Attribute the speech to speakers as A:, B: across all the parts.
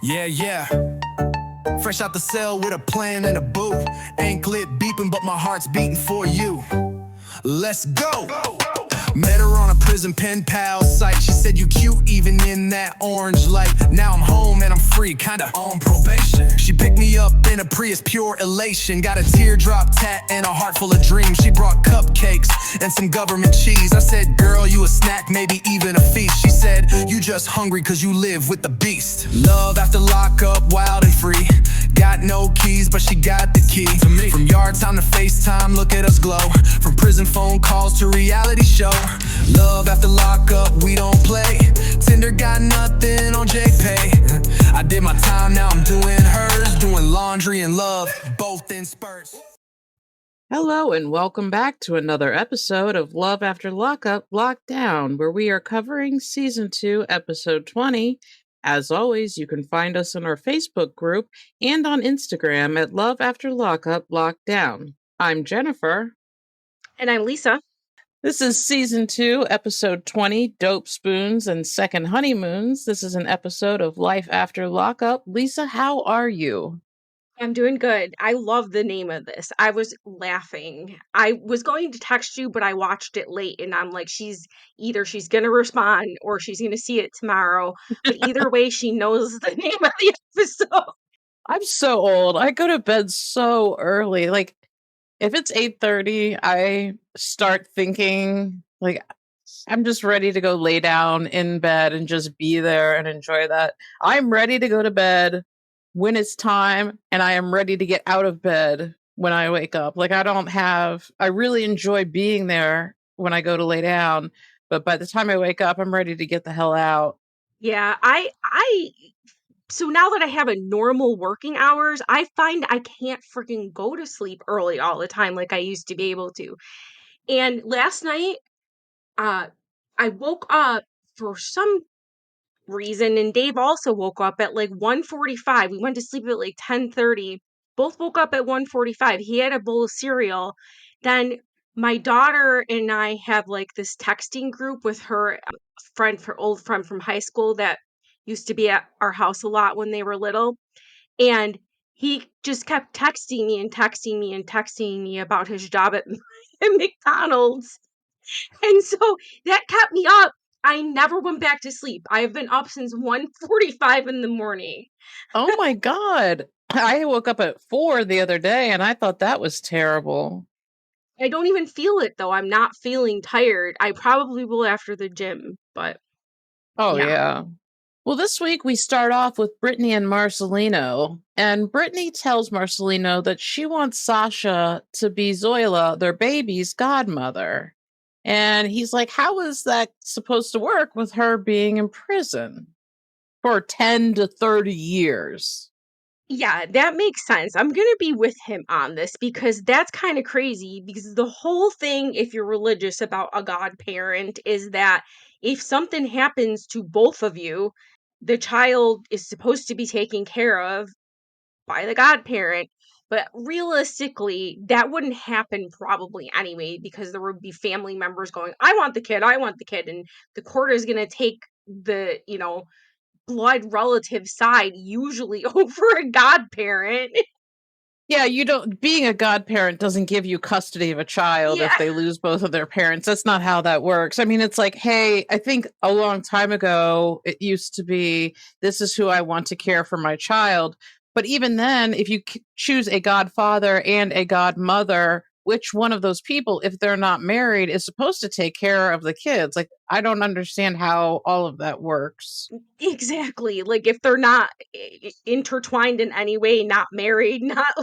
A: Yeah, yeah. Fresh out the cell with a plan and a boo. Anklet beeping, but my heart's beating for you. Let's go. Met her on a prison pen pal site. She said you cute even in that orange light. Now I'm home and I'm free, kinda on probation. She picked me up in a Prius, pure elation. Got a teardrop tat and a heart full of dreams. She brought cupcakes and some government cheese. I said, girl, you a snack, maybe even a feast. She said, you just hungry cause you live with the beast. Love after lockup, wild and free. Got no keys, but she got the key to me. From yard time to FaceTime, look at us glow. From prison phone calls to reality show. Love after lockup, we don't play. Tinder got nothing on JPay. I did my time, now I'm doing hers. Doing laundry and love, both in spurts.
B: Hello and welcome back to another episode of Love After Lockup Locked Down, where we are covering Season 2, Episode 20. As always, you can find us in our Facebook group and on Instagram at Love After Lockup Locked Down. I'm Jennifer.
C: And I'm Lisa.
B: This is Season 2, Episode 20, Dope Spoons and Second Honeymoons. This is an episode of Life After Lockup. Lisa, how are you?
C: I'm doing good. I love the name of this. I was laughing. I was going to text you, but I watched it late and I'm like, she's going to respond or she's going to see it tomorrow. But either way, she knows the name of the episode.
B: I'm so old. I go to bed so early. Like, if it's 8:30, I start thinking, like, I'm just ready to go lay down in bed and just be there and enjoy that. I'm ready to go to bed when it's time, and I am ready to get out of bed when I wake up. Like, I really enjoy being there when I go to lay down, but by the time I wake up, I'm ready to get the hell out.
C: Yeah, so now that I have a normal working hours, I find I can't freaking go to sleep early all the time like I used to be able to. And last night, I woke up for some reason, and Dave also woke up at like 1:45. We went to sleep at like 10:30. Both woke up at 1:45. He had a bowl of cereal. Then my daughter and I have like this texting group with her old friend from high school that used to be at our house a lot when they were little. And he just kept texting me and texting me and texting me about his job at McDonald's. And so that kept me up. I never went back to sleep. I have been up since 1:45 in the morning.
B: Oh my God. I woke up at 4 the other day and I thought that was terrible.
C: I don't even feel it though. I'm not feeling tired. I probably will after the gym, but
B: Oh,
C: yeah.
B: yeah. Well, this week we start off with Brittany and Marcelino, and Brittany tells Marcelino that she wants Sasha to be Zoila, their baby's godmother. And he's like, how is that supposed to work with her being in prison for 10 to 30 years?
C: Yeah, that makes sense. I'm going to be with him on this because that's kind of crazy because the whole thing, if you're religious about a godparent, is that if something happens to both of you, the child is supposed to be taken care of by the godparent. But realistically, that wouldn't happen probably anyway because there would be family members going, I want the kid, I want the kid. And the court is going to take the, blood relative side usually over a godparent.
B: Yeah, being a godparent doesn't give you custody of a child if
C: Yeah.
B: they lose both of their parents. That's not how that works. I mean, it's like, hey, I think a long time ago, it used to be, this is who I want to care for my child. But even then, if you choose a godfather and a godmother, which one of those people, if they're not married, is supposed to take care of the kids? Like, I don't understand how all of that works.
C: Exactly. Like if they're not intertwined in any way, not married, not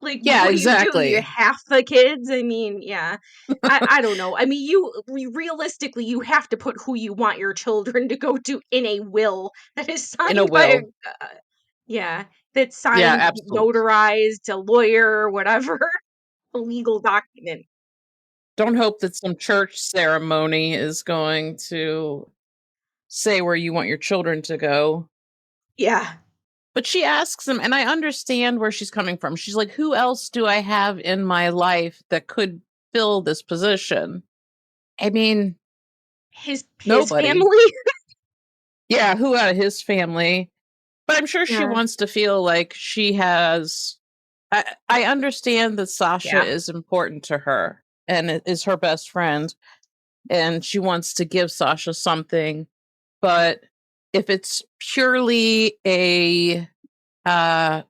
C: like
B: Yeah,
C: what do? You
B: exactly.
C: half the kids? I mean, yeah. I don't know. I mean, realistically you have to put who you want your children to go to in a will that is
B: In a
C: signed by
B: will.
C: yeah, that's
B: Yeah,
C: signed,
B: absolutely.
C: notarized, a lawyer, whatever, a legal document.
B: Don't hope that some church ceremony is going to say where you want your children to go.
C: Yeah.
B: But she asks him, and I understand where she's coming from. She's like, who else do I have in my life that could fill this position? I mean,
C: His
B: nobody.
C: family.
B: Yeah, who out of his family? But I'm sure she
C: Yeah.
B: wants to feel like she has. I understand that Sasha
C: Yeah.
B: is important to her and is her best friend, and she wants to give Sasha something. But if it's purely a uh,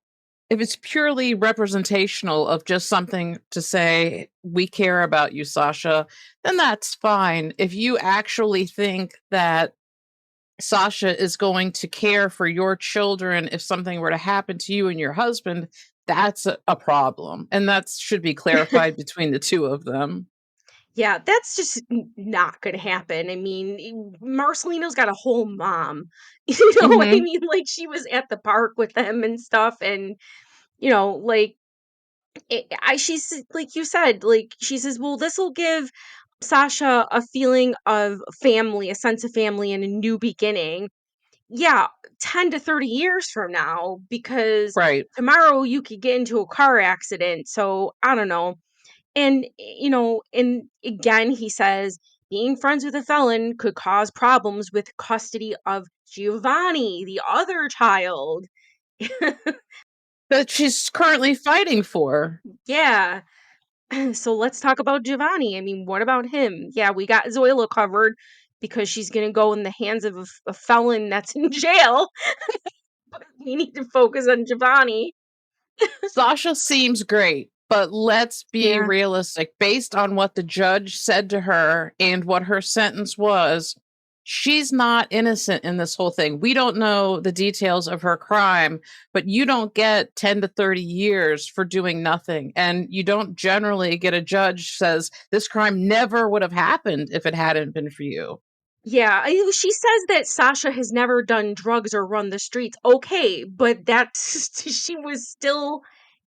B: if it's purely representational of just something to say we care about you, Sasha, then that's fine. If you actually think that Sasha is going to care for your children if something were to happen to you and your husband, that's a problem. And that should be clarified between the two of them.
C: Yeah, that's just not gonna happen. I mean, Marcelino's got a whole mom. I
B: Hmm.
C: mean, like she was at the park with them and stuff, and like she's like you said, like she says, well, this will give Sasha a feeling of family, a sense of family, and a new beginning. Yeah, 10 to 30 years from now, because
B: Right.
C: tomorrow you could get into a car accident. So I don't know. And, and again, he says being friends with a felon could cause problems with custody of Giovanni, the other child.
B: That she's currently fighting for.
C: Yeah. So let's talk about Giovanni. I mean, what about him? Yeah, we got Zoila covered because she's going to go in the hands of a felon that's in jail. But we need to focus on Giovanni.
B: Sasha seems great, but let's be
C: Yeah.
B: realistic. Based on what the judge said to her and what her sentence was, she's not innocent in this whole thing. We don't know the details of her crime, but you don't get 10 to 30 years for doing nothing. And you don't generally get a judge says this crime never would have happened if it hadn't been for you.
C: Yeah, she says that Sasha has never done drugs or run the streets. Okay, but that's she was still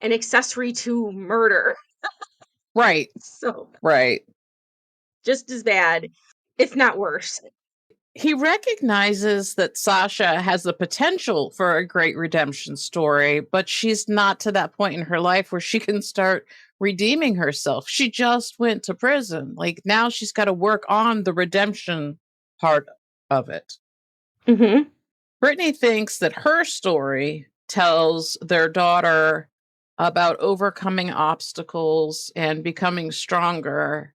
C: an accessory to murder.
B: Right,
C: So,
B: right.
C: just as bad, if not worse.
B: He recognizes that Sasha has the potential for a great redemption story, but she's not to that point in her life where she can start redeeming herself. She just went to prison. Like now she's got to work on the redemption part of it.
C: Mhm.
B: Brittany thinks that her story tells their daughter about overcoming obstacles and becoming stronger,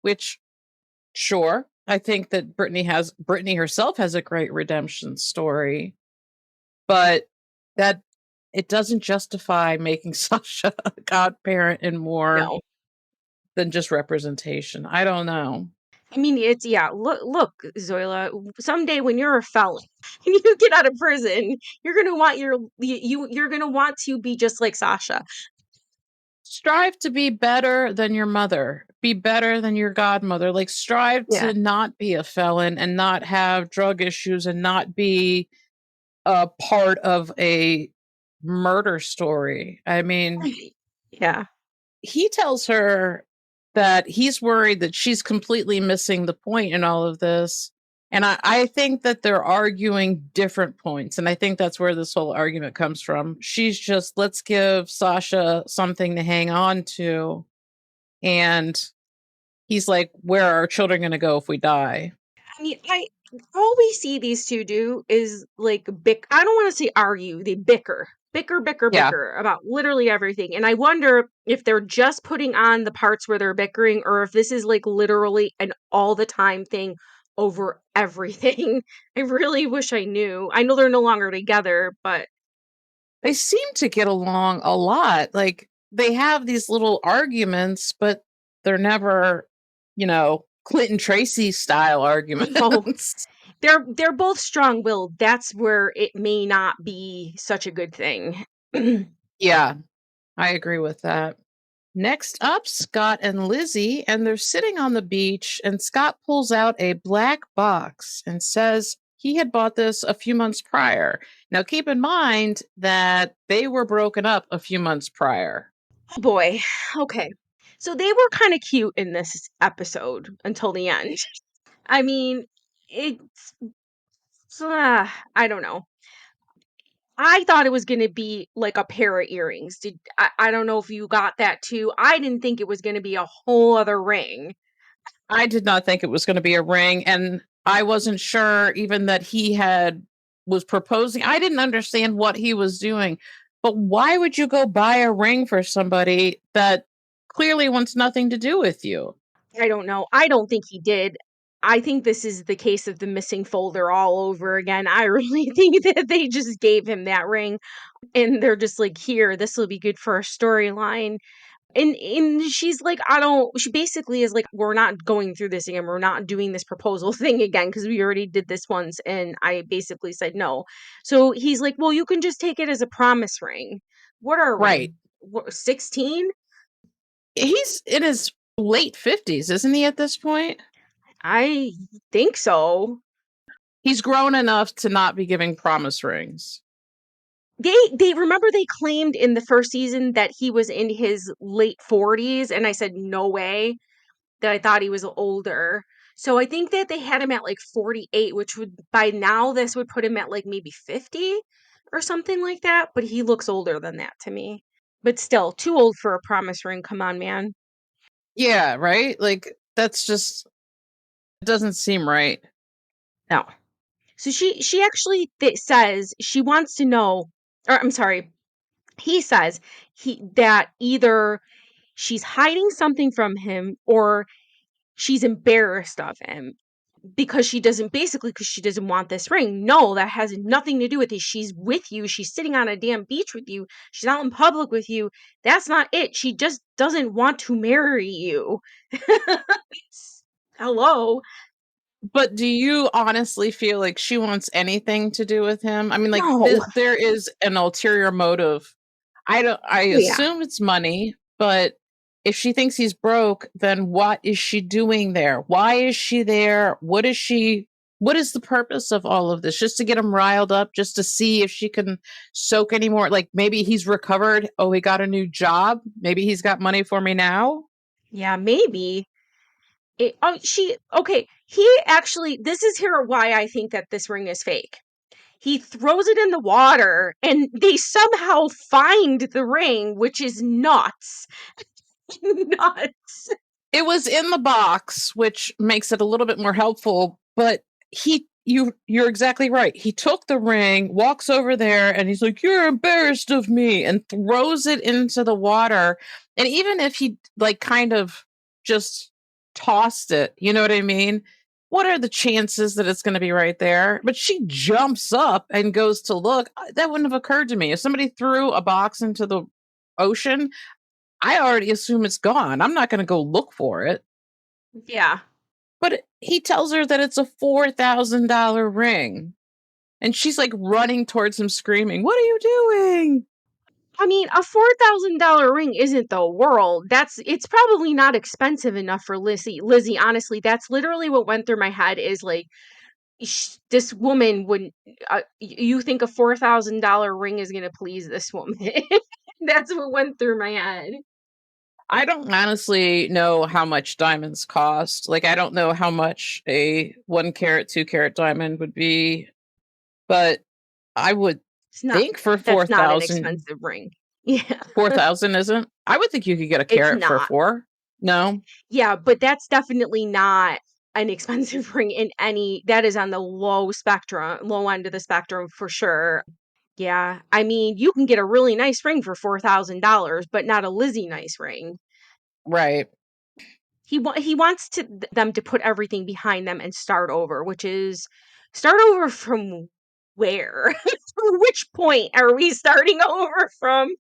B: which sure. I think that Brittany herself has a great redemption story, but that it doesn't justify making Sasha a godparent in more
C: No.
B: than just representation. I don't know.
C: I mean, it's yeah, look, Zoila, someday when you're a felon and you get out of prison, you're going to want you're going to want to be just like Sasha.
B: Strive to be better than your mother. Be better than your godmother. Like strive
C: Yeah.
B: to not be a felon and not have drug issues and not be a part of a murder story. I mean,
C: Yeah.
B: he tells her that he's worried that she's completely missing the point in all of this. And I think that they're arguing different points. And I think that's where this whole argument comes from. She's just, let's give Sasha something to hang on to. And he's like, where are our children going to go if we die?
C: I mean, I all we see these two do is like I don't want to say argue, they bicker. Bicker, bicker,
B: Yeah.
C: bicker about literally everything. And I wonder if they're just putting on the parts where they're bickering or if this is like literally an all the time thing over everything. I really wish I knew. I know they're no longer together, but
B: They seem to get along a lot. Like they have these little arguments, but they're never, Clinton Tracy style
C: no,
B: arguments.
C: they're both strong-willed. That's where it may not be such a good thing.
B: Yeah, I agree with that. Next up, Scott and Lizzie, and they're sitting on the beach, and Scott pulls out a black box and says he had bought this a few months prior. Now, keep in mind that they were broken up a few months prior.
C: Oh boy. Okay. So they were kind of cute in this episode until the end. I mean, it's I don't know. I thought it was going to be like a pair of earrings. I don't know if you got that too. I didn't think it was going to be a whole other ring.
B: I did not think it was going to be a ring, and I wasn't sure even that he was proposing. I didn't understand what he was doing. But why would you go buy a ring for somebody that clearly wants nothing to do with you?
C: I don't know. I don't think he did. I think this is the case of the missing folder all over again. I really think that they just gave him that ring and they're just like, here, this will be good for a storyline. And she's like, I don't, she basically is like, we're not going through this again. We're not doing this proposal thing again because we already did this once. And I basically said no. So he's like, well, you can just take it as a promise ring. What are
B: Right.
C: we? 16?
B: He's in his late 50s, isn't he, at this point?
C: I think so.
B: He's grown enough to not be giving promise rings.
C: They remember they claimed in the first season that he was in his late 40s, and I said no way, that I thought he was older. So I think that they had him at like 48, which would by now this would put him at like maybe 50 or something like that, but he looks older than that to me. But still, too old for a promise ring. Come on, man.
B: Yeah, right? Like, that's just, it doesn't seem right.
C: No. So she actually says she wants to know, or I'm sorry, he says that either she's hiding something from him or she's embarrassed of him because she doesn't want this ring. No, that has nothing to do with it. She's with you. She's sitting on a damn beach with you. She's out in public with you. That's not it. She just doesn't want to marry you. Hello.
B: But do you honestly feel like she wants anything to do with him? I mean, like,
C: No.
B: there is an ulterior motive. I
C: Oh, yeah.
B: assume it's money, but if she thinks he's broke, then what is she doing there? Why is she there? What is the purpose of all of this? Just to get him riled up, just to see if she can soak any more? Like, maybe he's recovered. Oh, he got a new job. Maybe he's got money for me now.
C: Yeah, maybe. Okay, he actually, this is here why I think that this ring is fake. He throws it in the water and they somehow find the ring, which is nuts. Nuts.
B: It was in the box, which makes it a little bit more helpful, but you're exactly right. He took the ring, walks over there, and he's like, "You're embarrassed of me," and throws it into the water. And even if he like kind of just tossed it, you know what I mean? What are the chances that it's going to be right there? But she jumps up and goes to look. That wouldn't have occurred to me. If somebody threw a box into the ocean, I already assume it's gone. I'm not going to go look for it.
C: Yeah.
B: But he tells her that it's a $4,000 ring. And she's like running towards him screaming, "What are you doing?"
C: I mean, a $4,000 ring isn't the world. It's probably not expensive enough for Lizzie. Lizzie, honestly, that's literally what went through my head is like, this woman wouldn't, you think a $4,000 ring is going to please this woman. That's what went through my head.
B: I don't honestly know how much diamonds cost. Like, I don't know how much a 1 carat, 2 carat diamond would be, but I would
C: It's not,
B: think for
C: that's not an
B: 4,000,
C: expensive ring. Yeah.
B: 4,000 isn't. I would think you could get a
C: It's
B: carat for
C: not.
B: 4. No.
C: Yeah, but that's definitely not an expensive ring in any, that is on the low end of the spectrum for sure. Yeah, I mean, you can get a really nice ring for $4,000, but not a Lizzie nice ring.
B: Right.
C: He wants them to put everything behind them and start over, which is start over from where? Which point are we starting over from?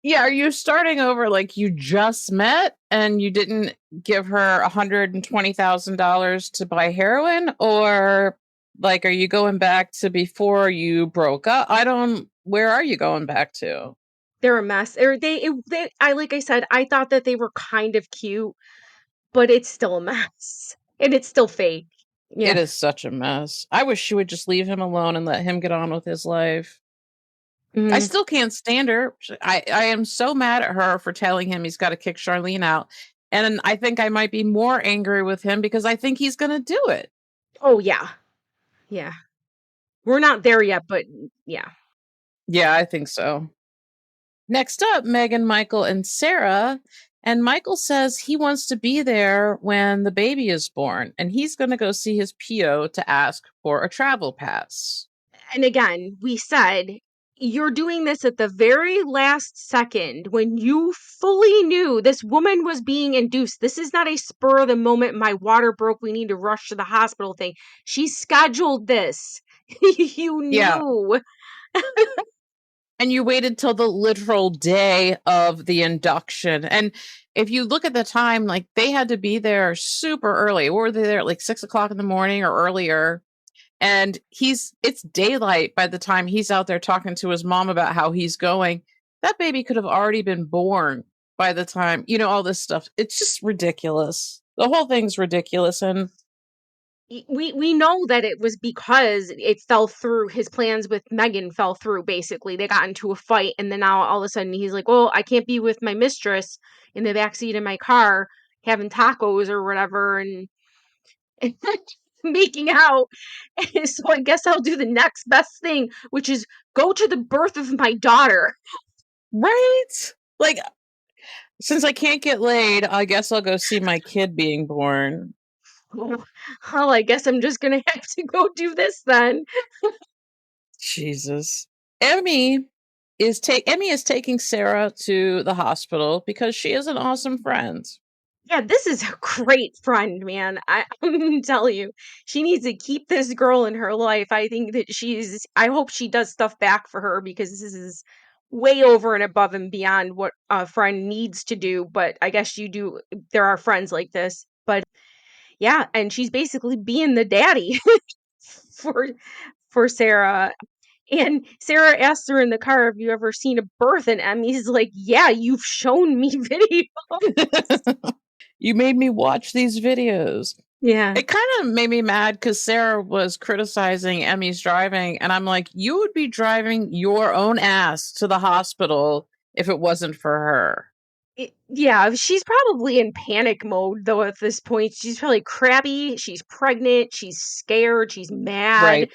B: Yeah, are you starting over like you just met and you didn't give her $120,000 to buy heroin? Or like, are you going back to before you broke up? Where are you going back to?
C: They're a mess. Or I like I said, I thought that they were kind of cute, but it's still a mess. And it's still fake.
B: It
C: Yeah.
B: is such a mess. I wish she would just leave him alone and let him get on with his life. I
C: Mhm.
B: still can't stand her. I am so mad at her for telling him he's got to kick Charlene out. And I think I might be more angry with him because I think he's going to do it.
C: Oh, yeah. Yeah. We're not there yet, but yeah.
B: Yeah, I think so. Next up, Megan, Michael, and Sarah. And Michael says he wants to be there when the baby is born, and he's going to go see his PO to ask for a travel pass.
C: And again, we said you're doing this at the very last second when you fully knew this woman was being induced. This is not a spur of the moment, my water broke, we need to rush to the hospital thing. She scheduled this. You
B: Yeah.
C: knew.
B: And you waited till the literal day of the induction. And if you look at the time, like they had to be there super early. Or were they there at like 6 o'clock in the morning or earlier? And it's daylight by the time he's out there talking to his mom about how he's going. That baby could have already been born by the time, all this stuff. It's just ridiculous. The whole thing's ridiculous. And
C: We know that it was because it fell through. His plans with Megan fell through. Basically, they got into a fight, and then now all of a sudden he's like, "Well, I can't be with my mistress in the backseat of my car having tacos or whatever," and making out. So I guess I'll do the next best thing, which is go to the birth of my daughter.
B: right? Like, since I can't get laid, I guess I'll go see my kid being born.
C: Well, I guess I'm just gonna have to go do this then.
B: Jesus. Emmy is taking Sarah to the hospital because she is an awesome friend.
C: Yeah, this is a great friend, man. I'm gonna tell you, she needs to keep this girl in her life. I think that I hope she does stuff back for her because this is way over and above and beyond what a friend needs to do. But I guess there are friends like this. But yeah, and she's basically being the daddy for Sarah. And Sarah asked her in the car, "Have you ever seen a birth?" And Emmy's like, "Yeah, you've shown me video."
B: You made me watch these videos.
C: Yeah.
B: It kind of made me mad because Sarah was criticizing Emmy's driving, and I'm like, you would be driving your own ass to the hospital if it wasn't for her.
C: Yeah, she's probably in panic mode though at this point. She's probably crabby, she's pregnant, she's scared, she's mad.
B: Right.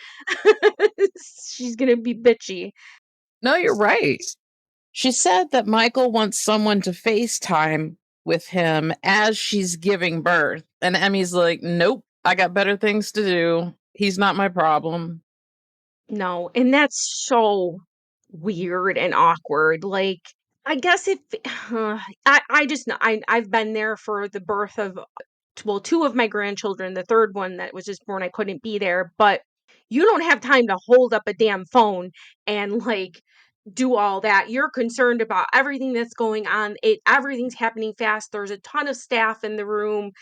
C: She's gonna be bitchy.
B: No, you're right. She said that Michael wants someone to FaceTime with him as she's giving birth. And Emmy's like, nope, I got better things to do. He's not my problem.
C: No, and that's so weird and awkward. Like, I guess if I just know I've been there for the birth of two of my grandchildren. The third one that was just born, I couldn't be there, but you don't have time to hold up a damn phone and like do all that. You're concerned about everything that's going on. Everything's happening fast. There's a ton of staff in the room.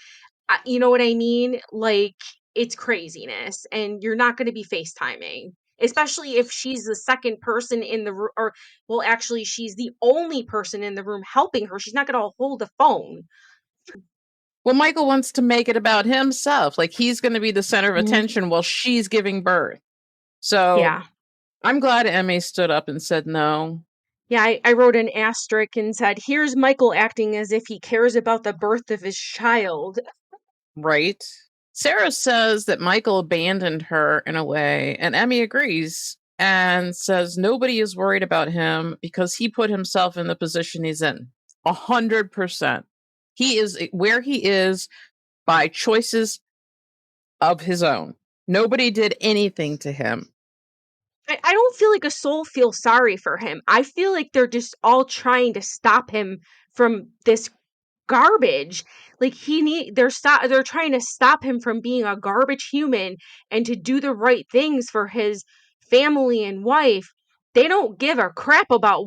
C: You know what I mean? Like it's craziness, and you're not going to be FaceTiming, especially if she's the second person in the room, or well, actually, she's the only person in the room helping her. She's not going to hold a phone.
B: Well, Michael wants to make it about himself. Like he's going to be the center of
C: Mhm.
B: attention while she's giving birth. So
C: Yeah.
B: I'm glad Emmy stood up and said no.
C: Yeah, I wrote an asterisk and said, "Here's Michael acting as if he cares about the birth of his child."
B: Right? Sarah says that Michael abandoned her in a way, and Emmy agrees and says nobody is worried about him because he put himself in the position he's in. 100%. He is where he is by choices of his own. Nobody did anything to him.
C: I don't feel like a soul feels sorry for him. I feel like they're just all trying to stop him from this garbage. Like they're trying to stop him from being a garbage human and to do the right things for his family and wife. They don't give a crap about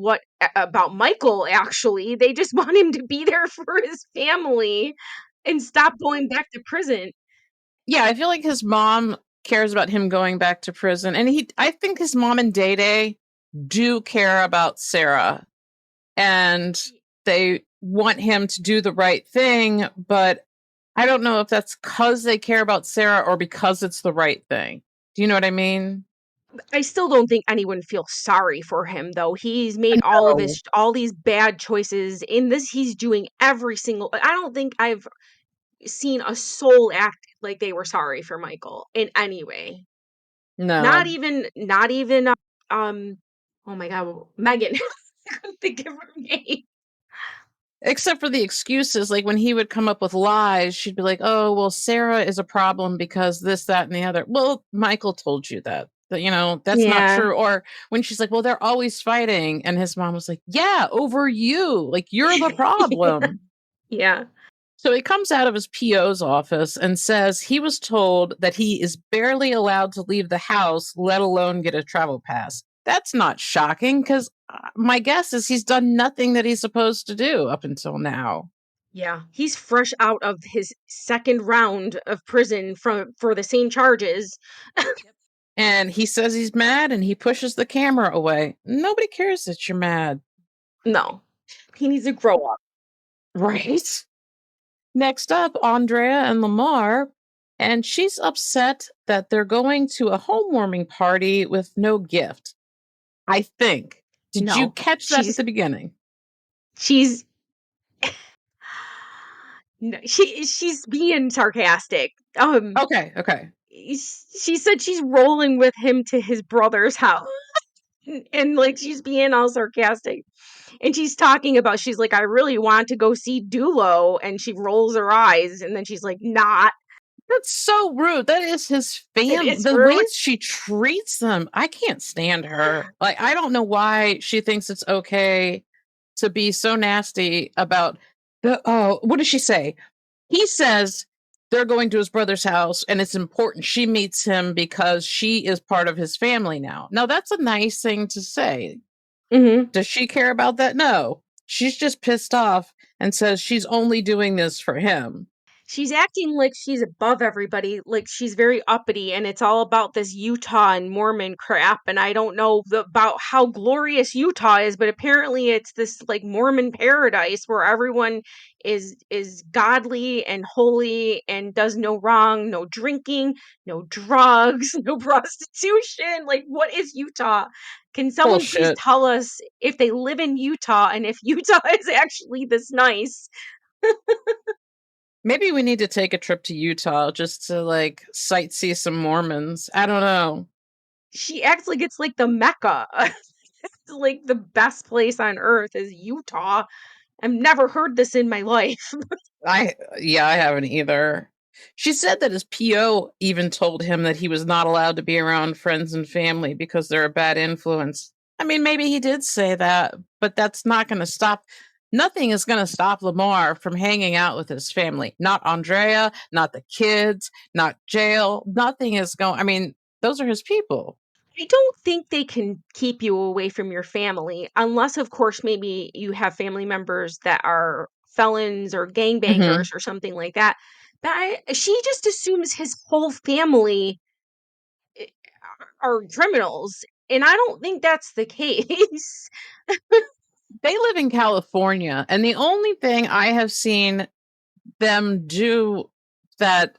C: about Michael actually. They just want him to be there for his family and stop going back to prison.
B: Yeah, I feel like his mom cares about him going back to prison. And I think his mom and Day Day do care about Sarah. And they want him to do the right thing, but I don't know if that's because they care about Sarah or because it's the right thing. Do you know what I mean?
C: I still don't think anyone feels sorry for him though. He's made
B: No.
C: all these bad choices. In this he's doing every single I don't think I've seen a soul act like they were sorry for Michael in any way.
B: No.
C: Not even um oh my god, Megan. I couldn't think of her name.
B: Except for the excuses, like when he would come up with lies, she'd be like, "Oh, well, Sarah is a problem because this, that, and the other." Well, Michael told you that. That's not
C: Yeah.
B: true. Or when she's like, "Well, they're always fighting," and his mom was like, "Yeah, over you. Like you're the problem."
C: Yeah.
B: So he comes out of his PO's office and says he was told that he is barely allowed to leave the house, let alone get a travel pass. That's not shocking because my guess is he's done nothing that he's supposed to do up until now.
C: Yeah. He's fresh out of his second round of prison for the same charges.
B: And he says he's mad and he pushes the camera away. Nobody cares that you're mad.
C: No. He needs to grow up.
B: Right? Next up, Andrea and Lamar. And she's upset that they're going to a homewarming party with no gift. I think. Did you
C: No.
B: catch that at
C: She's
B: the beginning?
C: she's no, she's being sarcastic.
B: Okay.
C: She said she's rolling with him to his brother's house. And like she's being all sarcastic. And she's talking about she's like, I really want to go see Dulo, and she rolls her eyes and then she's like, not.
B: That's so rude. That is his
C: It
B: fam.
C: is
B: The way
C: rude.
B: she treats them, I can't stand her. Like, I don't know why she thinks it's okay to be so nasty about the. Oh, what does she say? He says they're going to his brother's house and it's important she meets him because she is part of his family now. Now, that's a nice thing to say.
C: Mm-hmm.
B: Does she care about that? No. She's just pissed off and says she's only doing this for him.
C: She's acting like she's above everybody, like she's very uppity, and it's all about this Utah and Mormon crap. And I don't know about how glorious Utah is, but apparently it's this like Mormon paradise where everyone is godly and holy and does no wrong, no drinking, no drugs, no prostitution. Like, what is Utah? Can someone please
B: Bullshit.
C: tell us if they live in Utah and if Utah is actually this nice?
B: Maybe we need to take a trip to Utah just to like sightsee some Mormons. I don't know.
C: She acts like it's like the Mecca. It's like the best place on earth is Utah. I've never heard this in my life.
B: I haven't either. She said that his PO even told him that he was not allowed to be around friends and family because they're a bad influence. I mean, maybe he did say that, but that's not going to stop. Nothing is going to stop Lamar from hanging out with his family. Not Andrea, not the kids, not jail. Nothing is going. I mean, those are his people.
C: I don't think they can keep you away from your family unless, of course, maybe you have family members that are felons or
B: Hmm.
C: gangbangers or something like that. But she just assumes his whole family i- are criminals. And I don't think that's the case.
B: They live in California, and the only thing I have seen them do that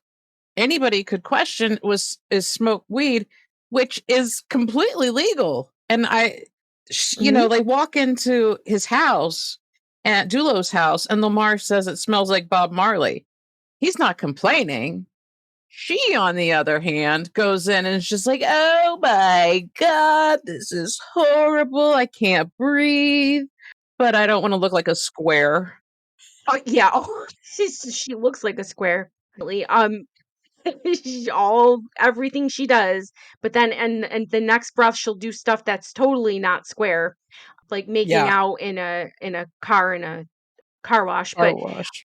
B: anybody could question is smoke weed, which is completely legal. And
C: Mhm.
B: they walk into his house, at Dulo's house, and Lamar says it smells like Bob Marley. He's not complaining. She, on the other hand, goes in and is just like, "Oh my God, this is horrible. I can't breathe, but I don't want to look like a square."
C: Oh yeah, oh, she looks like a square. Really. All everything she does, but then and the next breath she'll do stuff that's totally not square, like making
B: Yeah,
C: out in a car in a car wash.
B: car wash.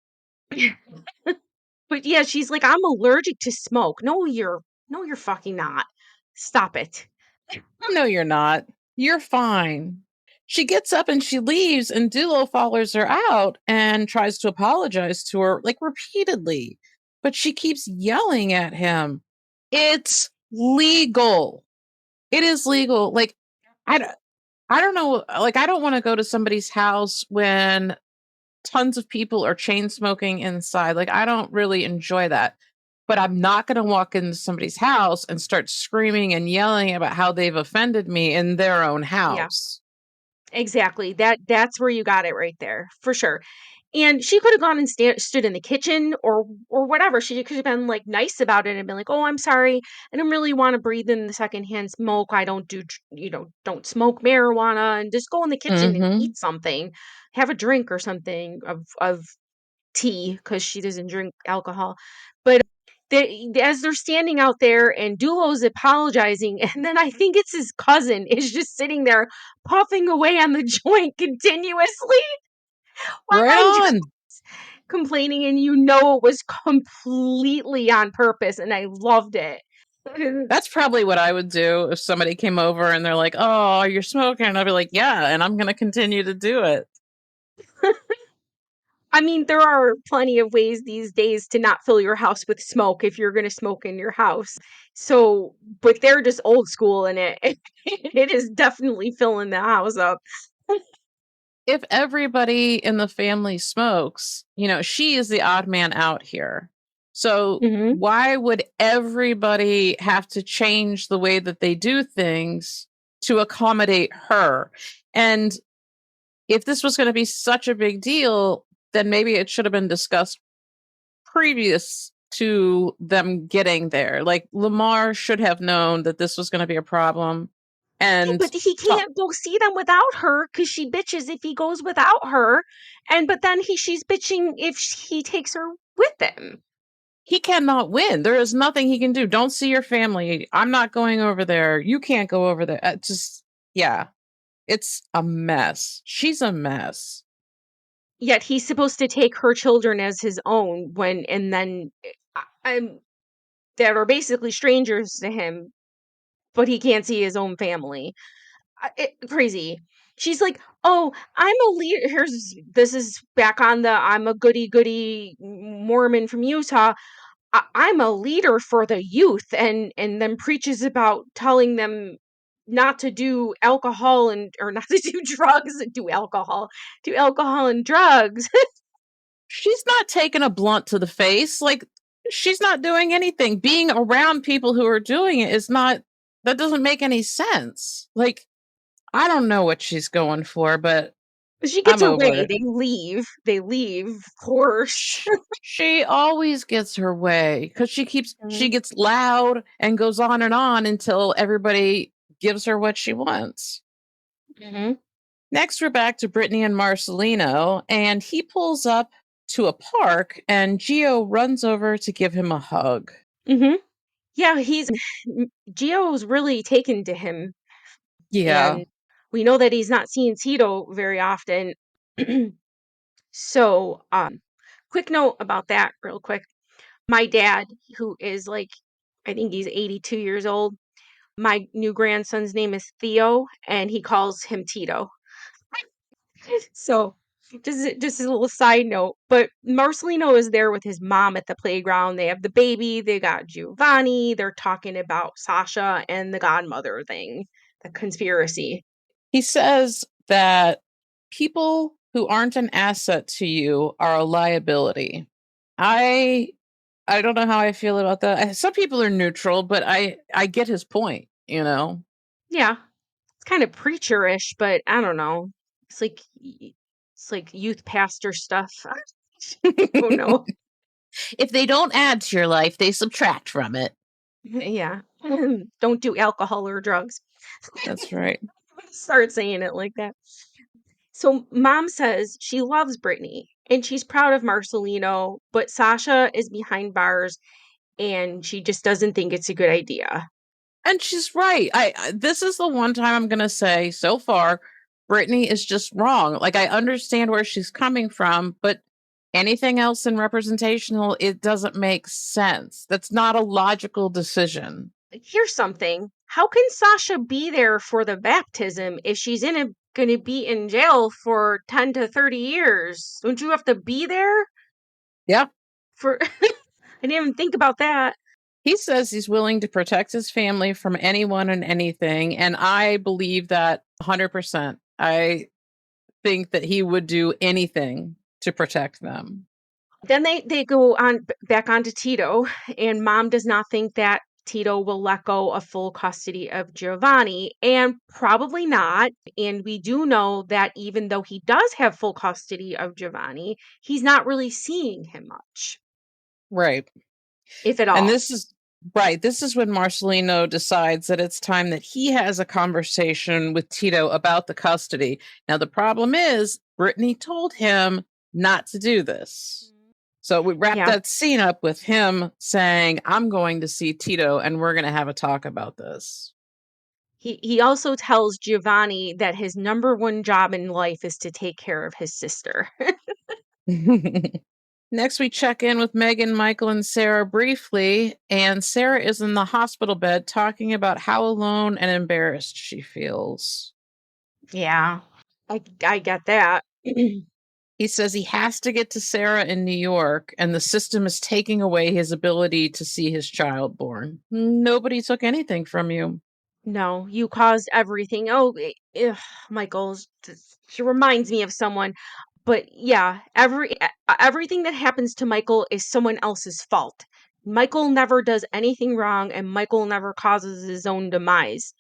C: But yeah, she's like, I'm allergic to smoke. No, you're fucking not. Stop it.
B: No, you're not. You're fine. She gets up and she leaves, and Dulo follows her out and tries to apologize to her, like repeatedly. But she keeps yelling at him. It's legal. It is legal. Like, I, don't- I don't know. Like, I don't want to go to somebody's house when tons of people are chain smoking inside. Like, I don't really enjoy that. But I'm not going to walk into somebody's house and start screaming and yelling about how they've offended me in their own
C: Yeah,
B: house.
C: exactly. That's where you got it right there, for sure. And she could have gone and stood in the kitchen or whatever. She could have been like nice about it and been like, "Oh, I'm sorry. I don't really want to breathe in the secondhand smoke. I don't do, don't smoke marijuana, and just go in the kitchen and
B: Mm-hmm.
C: eat something, have a drink or something of tea because she doesn't drink alcohol." But as they're standing out there and Dulo's apologizing, and then I think it's his cousin is just sitting there puffing away on the joint continuously
B: Right
C: while
B: on.
C: complaining, and it was completely on purpose, and I loved it.
B: That's probably what I would do if somebody came over and they're like, "Oh, you're smoking." I'd be like, "Yeah," and I'm going to continue to do it.
C: I mean, there are plenty of ways these days to not fill your house with smoke if you're going to smoke in your house. So, but they're just old school in it. It is definitely filling the house up.
B: If everybody in the family smokes, she is the odd man out here. So
C: Hmm.
B: why would everybody have to change the way that they do things to accommodate her? And if this was going to be such a big deal, then maybe it should have been discussed previous to them getting there. Like Lamar should have known that this was going to be a problem.
C: Yeah,
B: And
C: but he can't go see them without her because she bitches if he goes without her, and but then she's bitching if he takes her with him.
B: he cannot win. There is nothing he can do. Don't see your family. I'm not going over there. You can't go over there. Yeah, it's a mess. She's a mess.
C: Yet he's supposed to take her children as his own and then I'm that are basically strangers to him, but he can't see his own family. Crazy. She's like, "Oh, I'm a leader." This is back on the I'm a goody goody Mormon from Utah. I'm a leader for the youth, and then preaches about telling them not to do alcohol and or not to do drugs and do alcohol and drugs.
B: She's not taking a blunt to the face. Like, she's not doing anything. Being around people who are doing it is not, that doesn't make any sense. Like, I don't know what she's going for, but
C: She gets
B: I'm
C: her
B: over
C: way.
B: it.
C: They leave, of course.
B: She always gets her way because she
C: Mhm.
B: gets loud and goes on and on until everybody gives her what she wants.
C: Mhm.
B: Next, we're back to Brittany and Marcelino, and he pulls up to a park, and Gio runs over to give him a hug.
C: Mhm. Yeah, he's Gio's really taken to him,
B: Yeah.
C: and we know that he's not seeing Tito very often. So, quick note about that, real quick. My dad, who is like, I think he's 82 years old. My new grandson's name is Theo, and he calls him Tito. So, just a little side note, but Marcelino is there with his mom at the playground. They have the baby, they got Giovanni, they're talking about Sasha and the godmother thing, the conspiracy.
B: He says that people who aren't an asset to you are a liability. I I don't know how I feel about that. Some people are neutral, but I get his point.
C: Yeah, it's kind of preacherish, but I don't know. It's like it's like youth pastor stuff. Oh no.
B: If they don't add to your life, they subtract from it.
C: Yeah. Don't do alcohol or drugs.
B: That's right.
C: Start saying it like that. So mom says she loves Brittany and she's proud of Marcelino, but Sasha is behind bars and she just doesn't think it's a good idea.
B: And she's right. This is the one time I'm going to say so far Brittany is just wrong. Like, I understand where she's coming from, but anything else in representational, it doesn't make sense. That's not a logical decision.
C: Here's something. How can Sasha be there for the baptism if she's going to be in jail for 10 to 30 years? Don't you have to be there
B: Yeah.
C: for I didn't even think about that.
B: He says he's willing to protect his family from anyone and anything. And I believe that 100%. I think that he would do anything to protect them.
C: Then they go on back onto Tito, and mom does not think that Tito will let go of full custody of Giovanni, and probably not. And we do know that even though he does have full custody of Giovanni, he's not really seeing him much,
B: Right.
C: if at
B: And
C: all.
B: this is right. This is when Marcelino decides that it's time that he has a conversation with Tito about the custody. Now, the problem is, Brittany told him not to do this. So we wrap
C: Yeah.
B: that scene up with him saying, I'm going to see Tito and we're going to have a talk about this.
C: He also tells Giovanni that his number one job in life is to take care of his sister.
B: Next, we check in with Megan, Michael, and Sarah briefly. And Sarah is in the hospital bed talking about how alone and embarrassed she feels.
C: Yeah, I get that.
B: He says he has to get to Sarah in New York, and the system is taking away his ability to see his child born. Nobody took anything from you.
C: No, you caused everything. Oh, Michael's. She reminds me of someone. But yeah, everything that happens to Michael is someone else's fault. Michael never does anything wrong, and Michael never causes his own demise.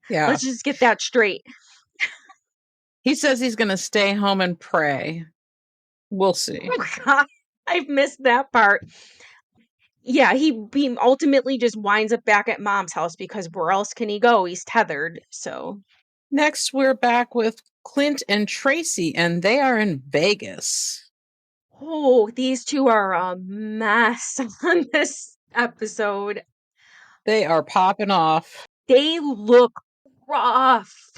B: Yeah.
C: Let's just get that straight.
B: He says he's going to stay home and pray. We'll see.
C: Oh my God, I've missed that part. Yeah, he ultimately just winds up back at mom's house because where else can he go? He's tethered. So,
B: Next, we're back with Clint and Tracie, and they are in Vegas.
C: oh, these two are a mess on this episode.
B: They are popping off.
C: They look rough.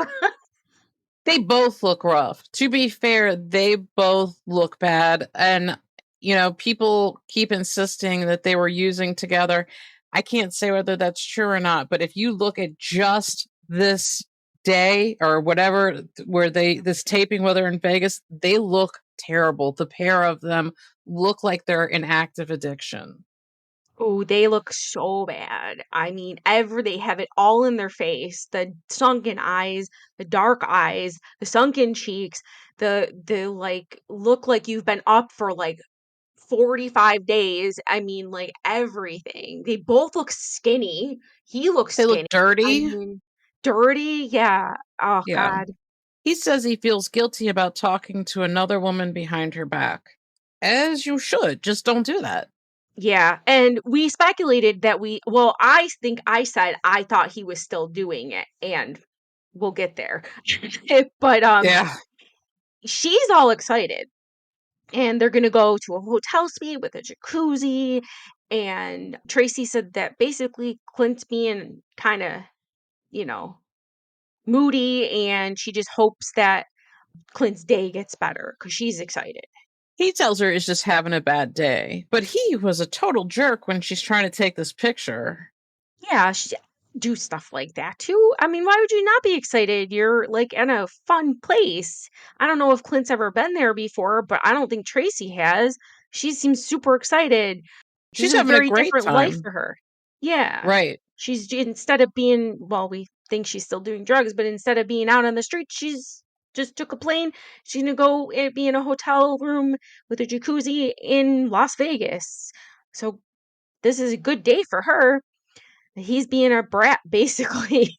B: They both look rough. To be fair, they both look bad. And, people keep insisting that they were using together. I can't say whether that's true or not, but if you look at just this day or whatever, where this taping, whether in Vegas, they look terrible. The pair of them look like they're in active addiction.
C: Oh, they look so bad. I mean, they have it all in their face. The sunken eyes, the dark eyes, the sunken cheeks, the like look like you've been up for like 45 days. I mean, like everything. They both look skinny. He looks
B: They look
C: skinny. I
B: dirty.
C: mean, dirty. Yeah. Oh
B: Yeah.
C: God.
B: He says he feels guilty about talking to another woman behind her back. As you should. Just don't do that.
C: Yeah. And we speculated that I think I said I thought he was still doing it, and we'll get there. But
B: Yeah.
C: she's all excited, and they're gonna go to a hotel suite with a jacuzzi. And Tracie said that basically Clint's being kind of, you know, moody, and she just hopes that Clint's day gets better because she's excited.
B: He tells her he's just having a bad day. But he was a total jerk when she's trying to take this picture.
C: Yeah, do stuff like that too. I mean, why would you not be excited? You're like in a fun place. I don't know if Clint's ever been there before, but I don't think Tracie has. She seems super excited. This
B: She's
C: is a
B: having a
C: very
B: great
C: different life
B: time.
C: for her. Yeah.
B: Right.
C: She's instead of being, well, we think she's still doing drugs, but instead of being out on the street, she's just took a plane. She's gonna go be in a hotel room with a jacuzzi in Las Vegas. So this is a good day for her. He's being a brat, basically.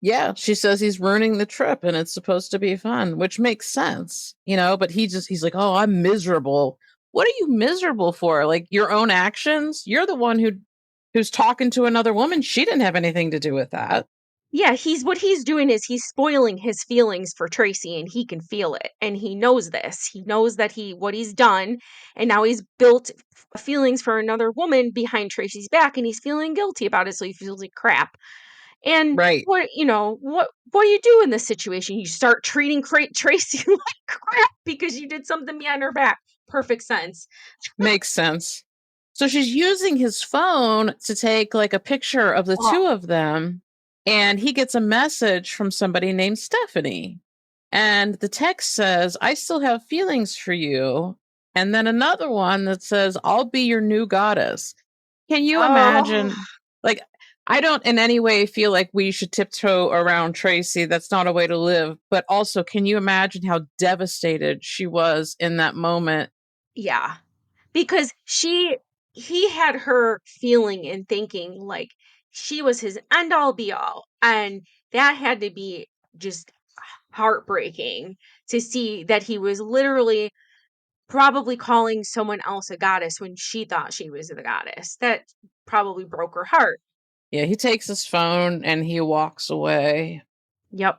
B: Yeah, she says he's ruining the trip and it's supposed to be fun, which makes sense, but he's like, "Oh, I'm miserable." What are you miserable for? Like your own actions? You're the one who's talking to another woman. She didn't have anything to do with that.
C: Yeah, what he's doing is he's spoiling his feelings for Tracie, and he can feel it. And he knows this. He knows that what he's done, and now he's built feelings for another woman behind Tracie's back, and he's feeling guilty about it, so he feels like crap. And
B: Right.
C: what do you do in this situation? You start treating Tracie like crap because you did something behind her back. Perfect sense.
B: Makes sense. So she's using his phone to take like a picture of the
C: Oh,
B: two of them, and he gets a message from somebody named Stephanie. And the text says, "I still have feelings for you." And then another one that says, "I'll be your new goddess." Can you
C: oh,
B: imagine? Like, I don't in any way feel like we should tiptoe around Tracie. That's not a way to live. But also, can you imagine how devastated she was in that moment?
C: yeah. Because he had her feeling and thinking like she was his end all be all. And that had to be just heartbreaking to see that he was literally probably calling someone else a goddess when she thought she was the goddess. That probably broke her heart.
B: Yeah, he takes his phone and he walks away.
C: Yep.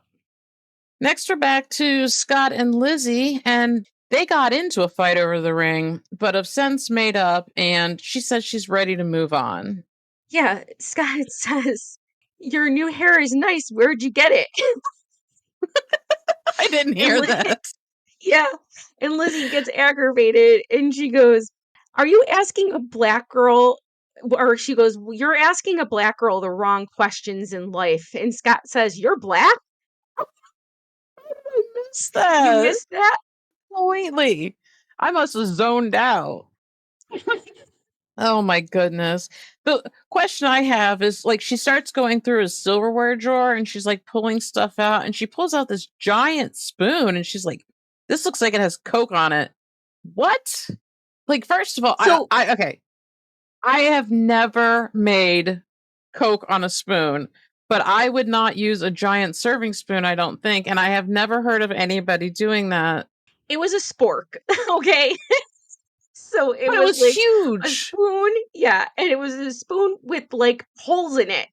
B: Next, we're back to Scott and Lizzie, and they got into a fight over the ring, but have since made up, and she says she's ready to move on.
C: Yeah, Scott says, "Your new hair is nice. Where'd you get it?"
B: I didn't hear that.
C: Yeah. And Lizzie gets aggravated and she goes, "Are you asking a black girl?" Or she goes, "You're asking a black girl the wrong questions in life." And Scott says, "You're black?"
B: I missed
C: You
B: that
C: missed that?
B: completely. I must have zoned out. Oh my goodness. The question I have is like she starts going through his silverware drawer and she's like pulling stuff out and she pulls out this giant spoon and she's like, this looks like it has Coke on it. What? Like, first of all,
C: So
B: I okay. I have never made Coke on a spoon, but I would not use a giant serving spoon, I don't think. And I have never heard of anybody doing that.
C: it was a spork, okay? So it
B: But it
C: was
B: was
C: like a
B: huge.
C: spoon, yeah, and it was a spoon with like holes in it,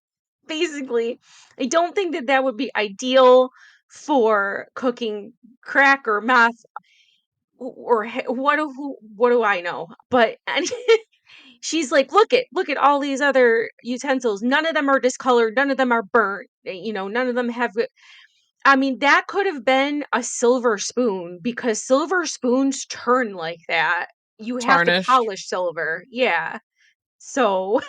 C: basically. I don't think that that would be ideal for cooking crack or meth or what do I know? But and she's like, look at all these other utensils. None of them are discolored. None of them are burnt. None of them have. I mean, that could have been a silver spoon because silver spoons turn like that. You have to
B: Tarnished.
C: polish silver. Yeah. So,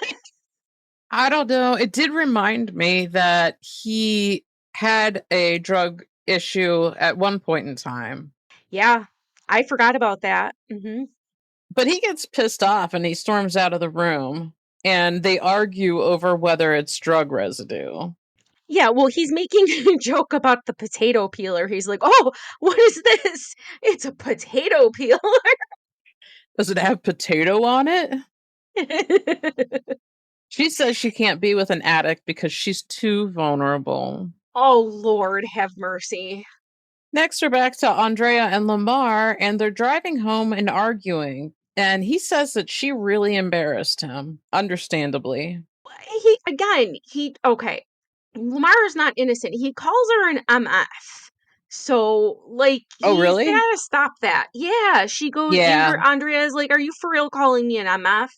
B: I don't know. It did remind me that he had a drug issue at one point in time.
C: yeah, I forgot about that.
B: But he gets pissed off and he storms out of the room and they argue over whether it's drug residue.
C: Yeah, well, he's making a joke about the potato peeler. He's like, "Oh, what is this? It's a potato peeler."
B: Does it have potato on it? She says she can't be with an addict because she's too vulnerable.
C: Oh, Lord, have mercy.
B: Next, we're back to Andrea and Lamar, and they're driving home and arguing. And he says that she really embarrassed him, understandably.
C: Okay. Lamar is not innocent. He calls her an MF. So, like,
B: Oh,
C: he's
B: really?
C: gotta stop that. Yeah, she goes,
B: Yeah.
C: Andrea's like, "Are you for real calling me an MF?"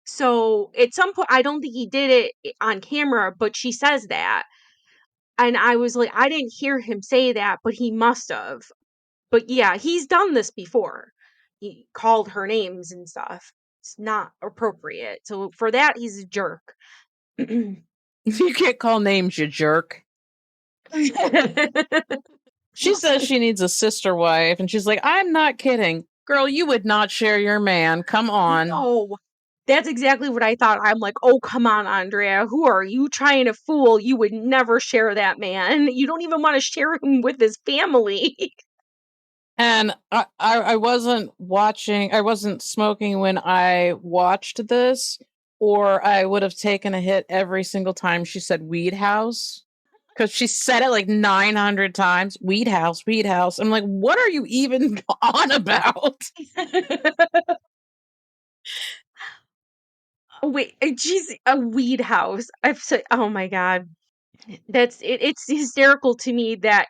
C: So, at some point, I don't think he did it on camera, but she says that. And I was like, I didn't hear him say that, but he must have. But yeah, he's done this before. He called her names and stuff. It's not appropriate. So, for that, he's a jerk.
B: You can't call names, you jerk. She says she needs a sister wife, and she's like, I'm not kidding. Girl, you would not share your man. Come on.
C: No, that's exactly what I thought. I'm like, oh, come on, Andrea. Who are you trying to fool? You would never share that man. You don't even want to share him with his family.
B: And I wasn't watching, I wasn't smoking when I watched this, or I would have taken a hit every single time she said weed house. Because she said it like 900 times. Weed house, weed house. I'm like, what are you even on about?
C: Wait, geez, a weed house. I've said, oh my god. That's it. It's hysterical to me that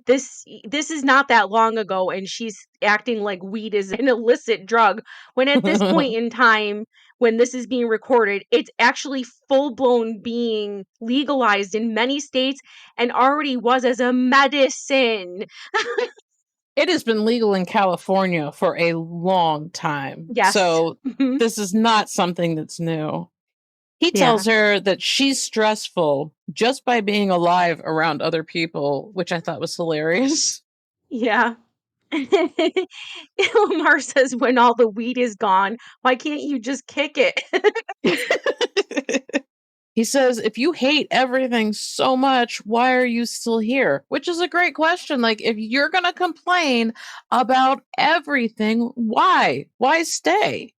C: this is not that long ago, and she's acting like weed is an illicit drug. When at this point in time, when this is being recorded, it's actually full blown being legalized in many states, and already was as a medicine.
B: It has been legal in California for a long time.
C: Yes.
B: So this is not something that's new. He
C: Yeah.
B: tells her that she's stressful just by being alive around other people, which I thought was hilarious.
C: Yeah. Omar says, when all the weed is gone, why can't you just kick it?
B: He says, if you hate everything so much, why are you still here? Which is a great question. Like, if you're going to complain about everything, why? Why stay?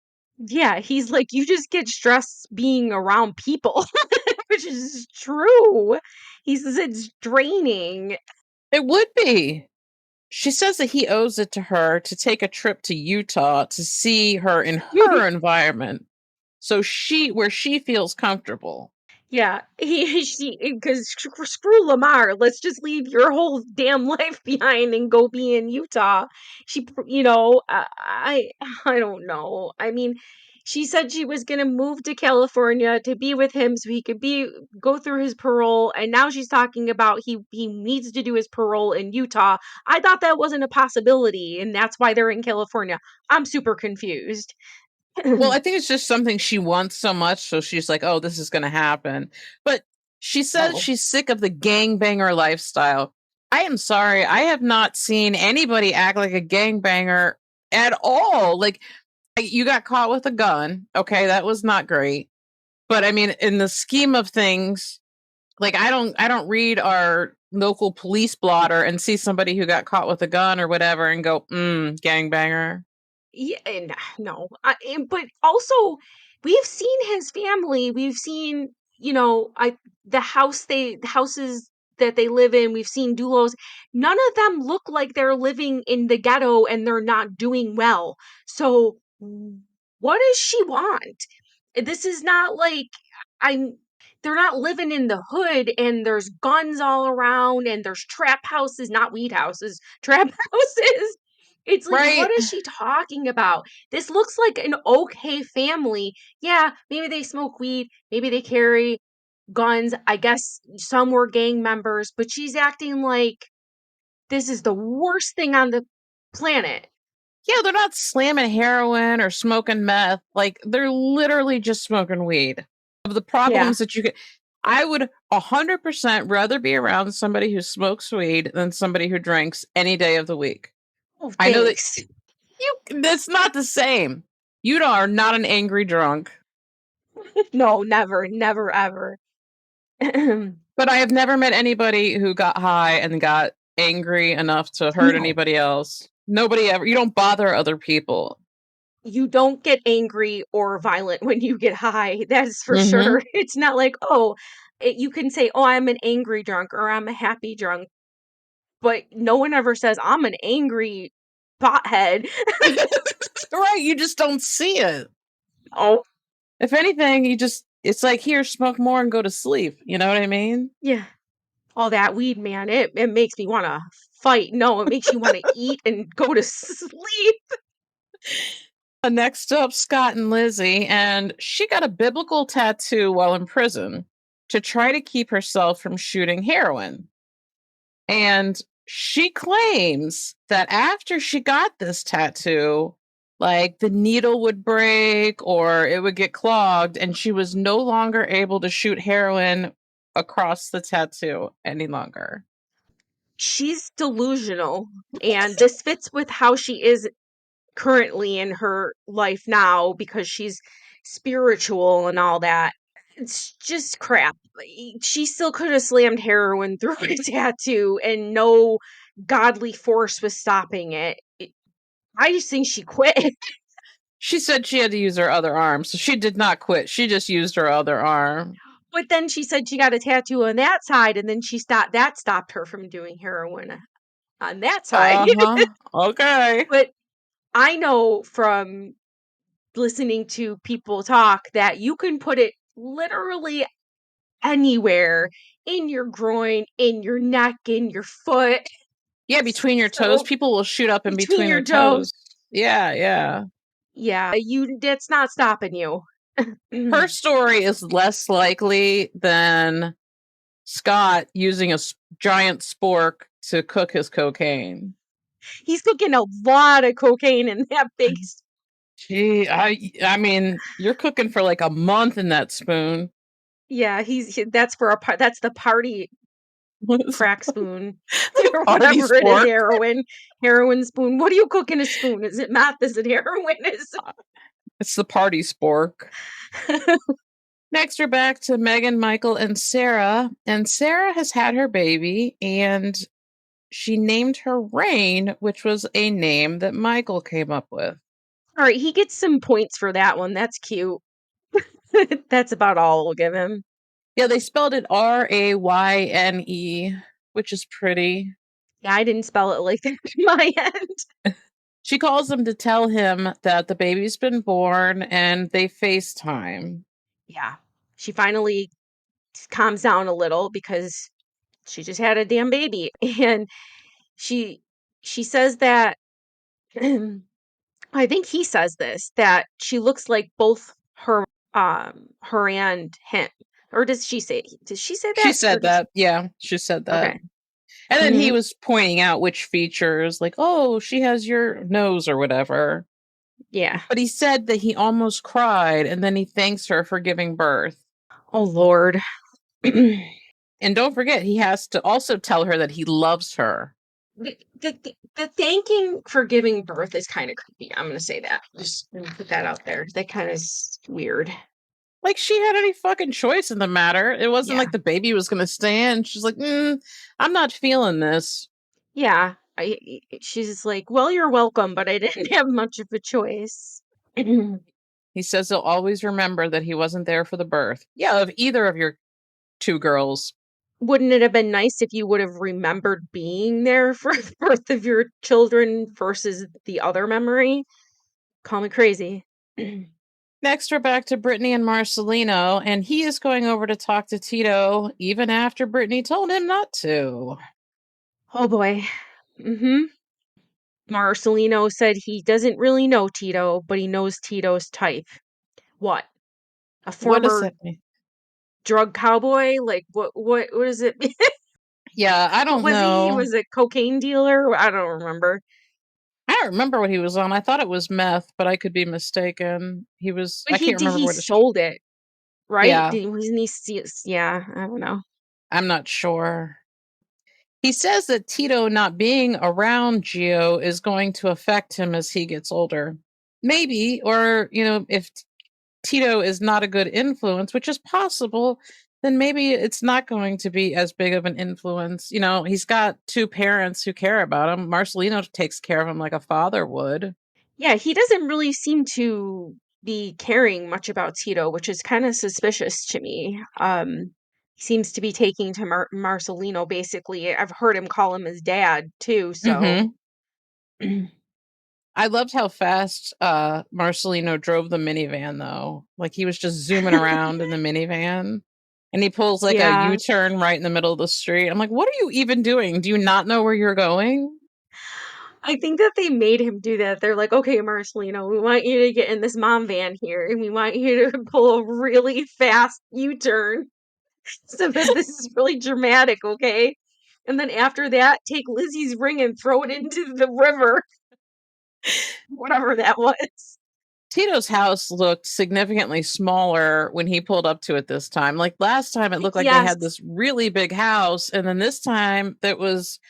C: Yeah, he's like, you just get stressed being around people, which is true. He says it's draining.
B: It would be. She says that he owes it to her to take a trip to Utah to see her in her environment. So where she feels comfortable.
C: Yeah, because screw Lamar. Let's just leave your whole damn life behind and go be in Utah. I don't know. I mean, she said she was gonna move to California to be with him so he could go through his parole, and now she's talking about he needs to do his parole in Utah. I thought that wasn't a possibility, and that's why they're in California. I'm super confused.
B: Well, I think it's just something she wants so much, so she's like, "Oh, this is going to happen." But she says
C: Oh.
B: she's sick of the gangbanger lifestyle. I am sorry, I have not seen anybody act like a gangbanger at all. Like, you got caught with a gun. Okay, that was not great. But I mean, in the scheme of things, like I don't read our local police blotter and see somebody who got caught with a gun or whatever and go, gangbanger.
C: Yeah, and no, but also we've seen his family. We've seen, the houses that they live in. We've seen Dulos. None of them look like they're living in the ghetto and they're not doing well. So, what does she want? This is not like I'm. They're not living in the hood and there's guns all around and there's trap houses, not weed houses, trap houses. It's like, what
B: Right.
C: is she talking about? This looks like an okay family. Yeah, maybe they smoke weed, maybe they carry guns. I guess some were gang members, but she's acting like this is the worst thing on the planet.
B: Yeah, they're not slamming heroin or smoking meth. Like they're literally just smoking weed. Of the
C: Yeah.
B: problems that you get, I would 100% rather be around somebody who smokes weed than somebody who drinks any day of the week.
C: Oh,
B: I know that
C: thanks.
B: that's not the same. You are not an angry drunk,
C: No, never, never, ever.
B: but I have never met anybody who got high and got angry enough to hurt
C: No.
B: anybody else. Nobody ever. You don't bother other people.
C: You don't get angry or violent when you get high. That's for
B: Mm-hmm.
C: sure. It's not like, oh, you can say, oh, I'm an angry drunk or I'm a happy drunk, but no one ever says, I'm an angry pothead.
B: Right. You just don't see it.
C: Oh,
B: If anything, it's like, here, smoke more and go to sleep. You know what I mean?
C: yeah. All that weed, man, it makes me want to fight. No, it makes you want to eat and go to sleep.
B: Next up, Scott and Lizzie, and she got a biblical tattoo while in prison to try to keep herself from shooting heroin. And she claims that after she got this tattoo, like the needle would break or it would get clogged, and she was no longer able to shoot heroin across the tattoo any longer.
C: She's delusional, and this fits with how she is currently in her life now because she's spiritual and all that. It's just crap. She still could have slammed heroin through a tattoo and no godly force was stopping it. I just think she quit.
B: She said she had to use her other arm, so she did not quit. She just used her other arm.
C: But then she said she got a tattoo on that side and then that stopped her from doing heroin on that side.
B: Uh-huh. Okay.
C: But I know from listening to people talk that you can put it literally anywhere in your groin, in your neck, in your foot.
B: Yeah, between your toes.
C: So
B: People will shoot up in
C: between
B: between
C: your
B: their
C: toes.
B: toes. Yeah, yeah.
C: Yeah, that's not stopping you.
B: Her story is less likely than Scott using a giant spork to cook his cocaine.
C: He's cooking a lot of cocaine in that big.
B: Gee, I mean, you're cooking for like a month in that spoon.
C: Yeah, that's for that's the party crack spoon or
B: Party
C: whatever it is.
B: spork.
C: Heroin spoon. What do you cook in a spoon? Is it meth? Is it heroin? Is
B: It's the party spork. Next, we're back to Megan, Michael, and Sarah. And Sarah has had her baby, and she named her Rain, which was a name that Michael came up with.
C: All right, he gets some points for that one. That's cute. That's about all we'll give him.
B: Yeah, they spelled it Rayne, which is pretty.
C: Yeah, I didn't spell it like that in my end.
B: She calls him to tell him that the baby's been born and they FaceTime.
C: Yeah. She finally calms down a little because she just had a damn baby. And she says that I think he says this, that she looks like both her and him. Or does she say
B: She
C: that? Or
B: said
C: does
B: that. Yeah, she said that.
C: okay.
B: And then he
C: Hmm.
B: was pointing out which features, like, oh, she has your nose or whatever.
C: Yeah.
B: But he said that he almost cried and then he thanks her for giving birth.
C: Oh Lord.
B: And don't forget, he has to also tell her that he loves her.
C: The thanking for giving birth is kind of creepy. I'm gonna say that. Just gonna put that out there. That kind of is weird.
B: Like she had any fucking choice in the matter. It wasn't
C: Yeah.
B: like the baby was going to stay in. She's like, I'm not feeling this.
C: Yeah. She's just like, well, you're welcome, but I didn't have much of a choice.
B: He says he'll always remember that he wasn't there for the birth. Yeah, of either of your two girls.
C: Wouldn't it have been nice if you would have remembered being there for the birth of your children versus the other memory? Call me crazy.
B: Next, we're back to Brittany and Marcelino, and he is going over to talk to Tito even after Brittany told him not to.
C: Oh boy. Mm-hmm. Marcelino said he doesn't really know Tito, but he knows Tito's type. What? A
B: What does
C: former
B: that mean?
C: drug cowboy? Like what is it?
B: Yeah, I
C: What
B: don't
C: was he? He
B: know.
C: was a cocaine dealer? I don't remember.
B: I don't remember what he was on. I thought it was meth, but I could be mistaken.
C: But
B: I
C: he
B: can't
C: did
B: remember
C: he
B: what his,
C: sold it, right?
B: yeah,
C: Did wasn't he yeah, I don't know.
B: I'm not sure. He says that Tito not being around Gio is going to affect him as he gets older. Maybe, or, if Tito is not a good influence, which is possible, then maybe it's not going to be as big of an influence. He's got two parents who care about him. Marcelino takes care of him like a father would.
C: Yeah, he doesn't really seem to be caring much about Tito, which is kind of suspicious to me. He seems to be taking to Marcelino basically. I've heard him call him his dad too, so
B: Hmm. I loved how fast Marcelino drove the minivan, though. Like he was just zooming around in the minivan. And he pulls like a
C: yeah.
B: U-turn right in the middle of the street. I'm like, what are you even doing? Do you not know where you're going?
C: I think that they made him do that. They're like, okay, Marcelino, we want you to get in this mom van here, and we want you to pull a really fast U-turn so that this is really dramatic, okay? And then after that, take Lizzie's ring and throw it into the river, whatever that was.
B: Tito's house looked significantly smaller when he pulled up to it this time. Like last time, it looked like they
C: Yes,
B: had this really big house, and then this time it was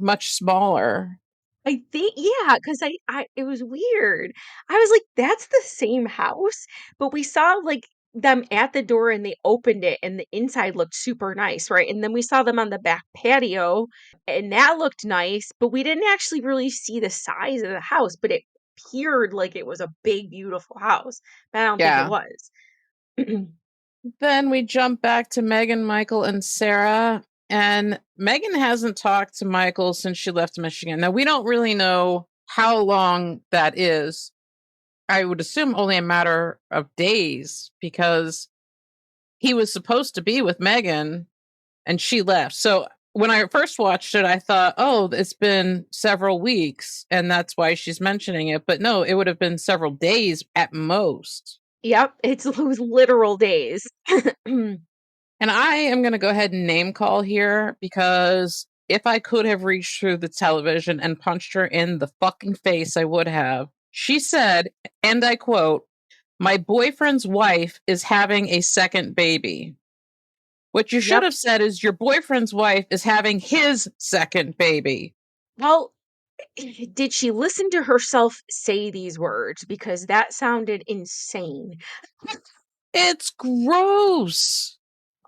B: much smaller.
C: I think yeah, because it was weird. I was like, that's the same house, but we saw like them at the door and they opened it and the inside looked super nice, right? And then we saw them on the back patio and that looked nice, but we didn't actually really see the size of the house, but it appeared like it was a big, beautiful house. But I don't think it
B: Yeah.
C: was.
B: Then we jump back to Megan, Michael, and Sarah. And Megan hasn't talked to Michael since she left Michigan. Now, we don't really know how long that is. I would assume only a matter of days because he was supposed to be with Megan and she left. So when I first watched it, I thought, oh, it's been several weeks and that's why she's mentioning it. But no, it would have been several days at most.
C: Yep, it was literal days.
B: And I am going to go ahead and name call here because if I could have reached through the television and punched her in the fucking face, I would have. She said, and I quote, my boyfriend's wife is having a second baby. What you should
C: Yep.
B: have said is your boyfriend's wife is having his second baby.
C: Well, did she listen to herself say these words? Because that sounded insane.
B: It's gross.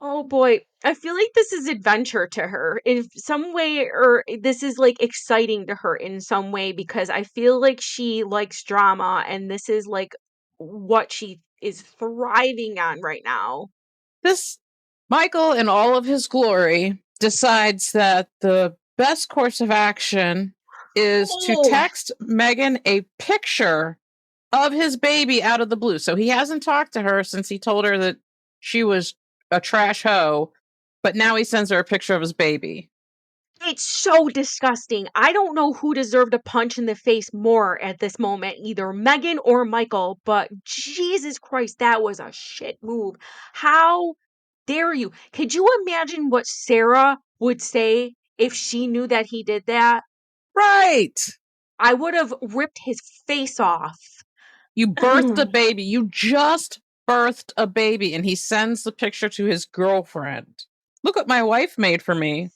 C: Oh boy. I feel like this is adventure to her in some way, or this is like exciting to her in some way because I feel like she likes drama and this is like what she is thriving on right now.
B: This Michael, in all of his glory, decides that the best course of action is to
C: Oh,
B: text Megan a picture of his baby out of the blue. So he hasn't talked to her since he told her that she was a trash hoe, but now he sends her a picture of his baby.
C: it's so disgusting. I don't know who deserved a punch in the face more at this moment, either Megan or Michael, but Jesus Christ, that was a shit move. How dare you? Could you imagine what Sarah would say if she knew that he did that?
B: Right.
C: I would have ripped his face off.
B: You birthed a baby. You just birthed a baby. And he sends the picture to his girlfriend. Look what my wife made for me.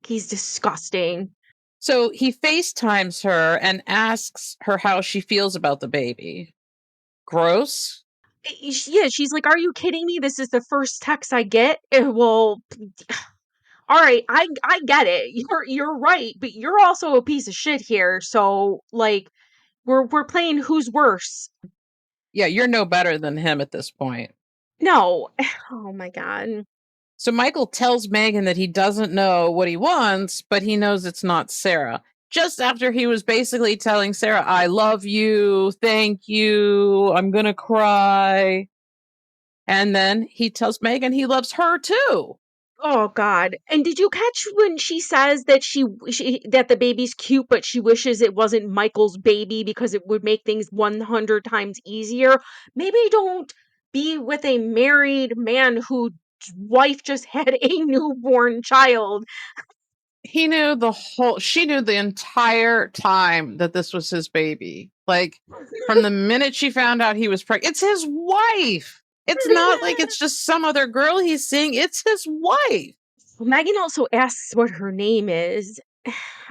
C: He's disgusting.
B: So he FaceTimes her and asks her how she feels about the baby. Gross.
C: Yeah, she's like, "Are you kidding me? This is the first text I get." Well, all right, I get it. You're right, but you're also a piece of shit here. So like, we're playing who's worse.
B: Yeah, you're no better than him at this point.
C: No. Oh my god.
B: So Michael tells Megan that he doesn't know what he wants, but he knows it's not Sarah. Just after he was basically telling Sarah, I love you, thank you, I'm gonna cry. And then he tells Megan he loves her too.
C: Oh god. And did you catch when she says that she that the baby's cute but she wishes it wasn't Michael's baby because it would make things 100 times easier? Maybe don't be with a married man whose wife just had a newborn child.
B: She knew the entire time that this was his baby. Like, from the minute she found out he was pregnant, it's his wife. It's not like it's just some other girl he's seeing, it's his wife.
C: Megan also asks what her name is.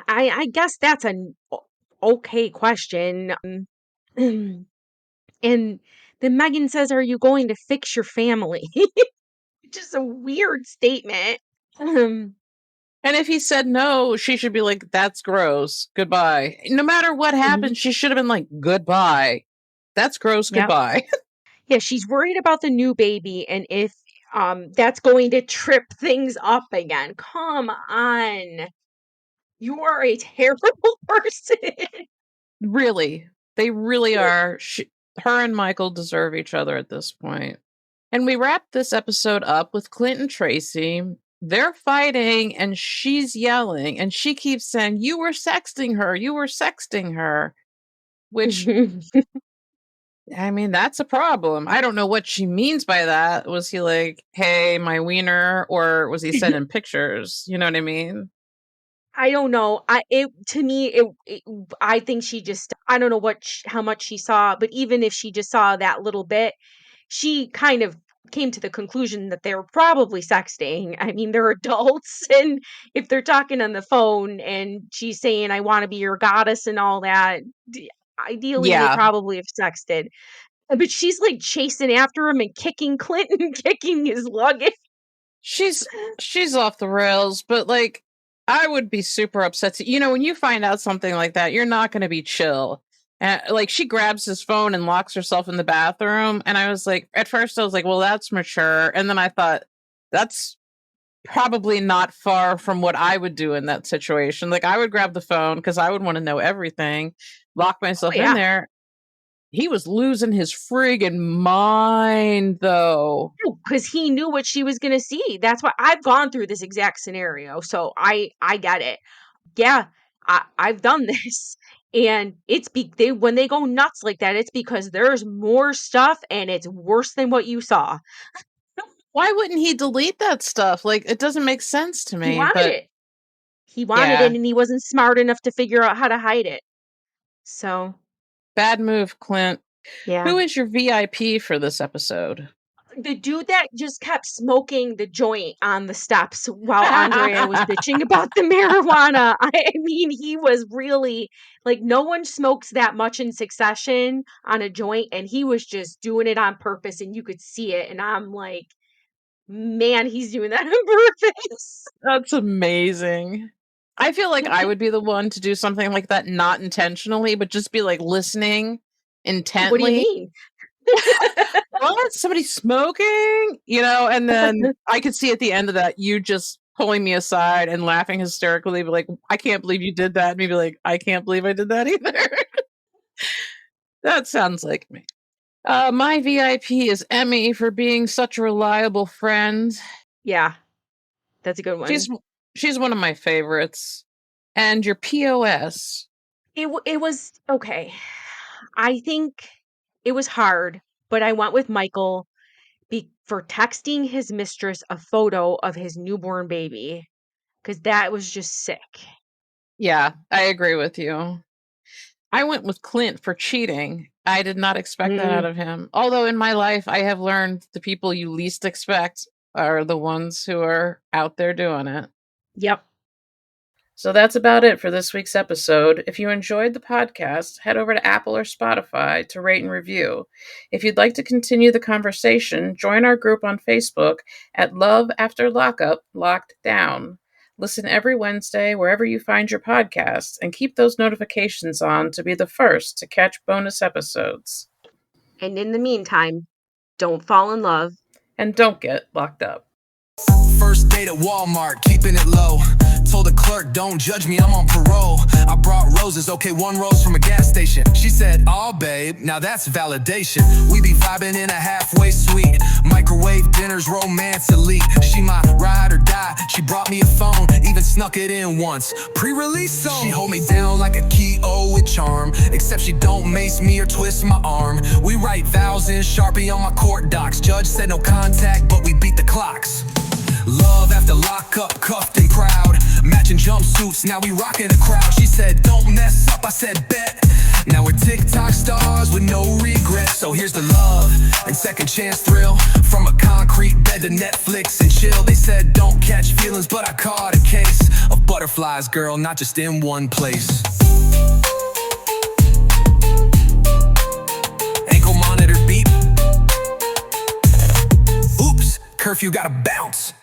C: I guess that's an okay question. And then Megan says, "Are you going to fix your family?" Just a weird statement. Um,
B: And if he said no, she should be like, that's gross. Goodbye. No matter what
C: mhm,
B: happened, she should have been like, goodbye. That's gross.
C: yep.
B: Goodbye.
C: Yeah, she's worried about the new baby and if that's going to trip things up again. Come on. You are a terrible person.
B: Really. They really are. Her and Michael deserve each other at this point. And we wrap this episode up with Clint and Tracie. They're fighting and she's yelling and she keeps saying, you were sexting her. You were sexting her. Which, I mean, that's a problem. I don't know what she means by that. Was he like, hey, my wiener? Or was he sending pictures? You know what I mean?
C: I don't know. I think she just I don't know how much she saw, but even if she just saw that little bit, she kind of came to the conclusion that they were probably sexting. I mean, they're adults and if they're talking on the phone and she's saying I want to be your goddess and all that, ideally they
B: Yeah.
C: probably have sexted. But she's like chasing after him and kicking Clinton, kicking his luggage.
B: She's she's off the rails, but like I would be super upset. You know, when you find out something like that, you're not going to be chill. And like she grabs his phone and locks herself in the bathroom, and I was like, at first I was like, well, that's mature, and then I thought that's probably not far from what I would do in that situation. Like I would grab the phone because I would want to know everything, lock
C: Oh
B: myself in
C: yeah.
B: there. He was losing his friggin' mind, though.
C: Because he knew what she was gonna see. That's why I've gone through this exact scenario, so I get it. Yeah, I've done this, and they when they go nuts like that, it's because there's more stuff and it's worse than what you saw.
B: Why wouldn't he delete that stuff? Like, it doesn't make sense to
C: He
B: me,
C: wanted
B: but
C: it. He wanted it,
B: yeah,
C: and he wasn't smart enough to figure out how to hide it. So
B: bad move, Clint.
C: yeah.
B: Who is your VIP for this episode?
C: The dude that just kept smoking the joint on the steps while Andrea was bitching about the marijuana. I mean, he was really like no one smokes that much in succession on a joint, and he was just doing it on purpose, and you could see it. And I'm like, man, he's doing that on purpose.
B: That's amazing. I feel like I would be the one to do something like that, not intentionally, but just be like listening
C: What do you
B: intently.
C: mean?
B: What? Somebody smoking? And then I could see at the end of that, you just pulling me aside and laughing hysterically, be like, I can't believe you did that. And me be like, I can't believe I did that either. That sounds like me. My VIP is Emmy for being such a reliable friend.
C: Yeah, that's a good one.
B: She's one of my favorites. And your POS.
C: It was okay. I think it was hard, but I went with Michael for texting his mistress a photo of his newborn baby because that was just sick.
B: Yeah, I agree with you. I went with Clint for cheating. I did not expect that out of him. Although in my life, I have learned the people you least expect are the ones who are out there doing it.
C: Yep.
B: So that's about it for this week's episode. If you enjoyed the podcast, head over to Apple or Spotify to rate and review. If you'd like to continue the conversation, join our group on Facebook at Love After Lockup, Locked Down. Listen every Wednesday wherever you find your podcasts and keep those notifications on to be the first to catch bonus episodes.
C: And in the meantime, don't fall in love.
B: And don't get locked up.
A: First date at Walmart, keeping it low. Told the clerk, don't judge me, I'm on parole. I brought roses, okay, 1 rose from a gas station. She said, oh babe, now that's validation. We be vibing in a halfway suite. Microwave dinners, romance elite. She my ride or die, she brought me a phone. Even snuck it in once, pre-release song. She hold me down like a key-o with charm. Except she don't mace me or twist my arm. We write vows in Sharpie on my court docs. Judge said no contact, but we beat the clocks. Love after lockup, cuffed and proud. Matching jumpsuits, now we rockin' the crowd. She said, don't mess up, I said, bet. Now we're TikTok stars with no regrets. So here's the love and second chance thrill. From a concrete bed to Netflix and chill. They said, don't catch feelings, but I caught a case of butterflies, girl, not just in one place. Ankle monitor beep. Oops, curfew gotta bounce.